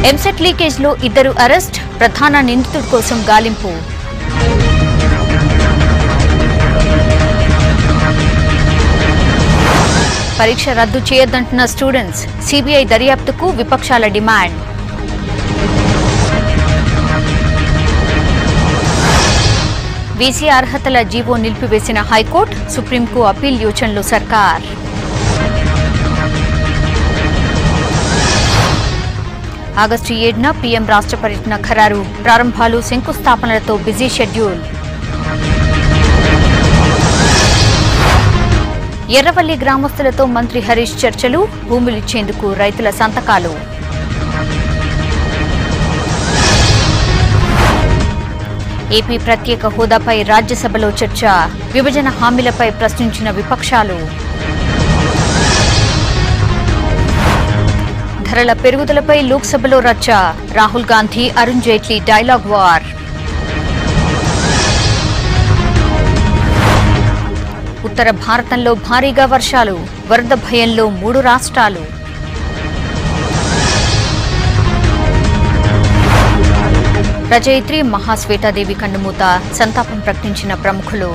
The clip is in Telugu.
ఎంసెట్ లీకేజ్లో 2 అరెస్ట్, ప్రధాన నిందితుడి కోసం గాలింపు. పరీక్ష రద్దు చేయొద్దంటున్న స్టూడెంట్స్, సిబిఐ దర్యాప్తుకు విపక్షాల డిమాండ్. వీసీ అర్హతల జీవో నిలిపివేసిన హైకోర్టు, సుప్రీంకు అప్పీల్ యోచనలో సర్కార్. ఆగస్టు 7న పీఎం రాష్ట్ర పర్యటన ఖరారు, ప్రారంభాలు శంకుస్థాపనలతో బిజీ షెడ్యూల్. ఎర్రవల్లి గ్రామస్తులతో మంత్రి హరీష్ చర్చలు, భూములిచ్చేందుకు రైతుల సంతకాలు. ఏపీ ప్రత్యేక హోదాపై రాజ్యసభలో చర్చ, విభజన హామీలపై ప్రశ్నించిన విపక్షాలు. ధరల పెరుగుదలపై లోక్సభలో రచ్చ, రాహుల్ గాంధీ, అరుణ్ జైట్లీ డైలాగ్ వార్. ఉత్తర భారతంలో భారీగా వర్షాలు, వరద భయంలో 3 రాష్ట్రాలు. రచయిత్రి మహాశ్వేతాదేవి కన్నుమూత, సంతాపం ప్రకటించిన ప్రముఖులు.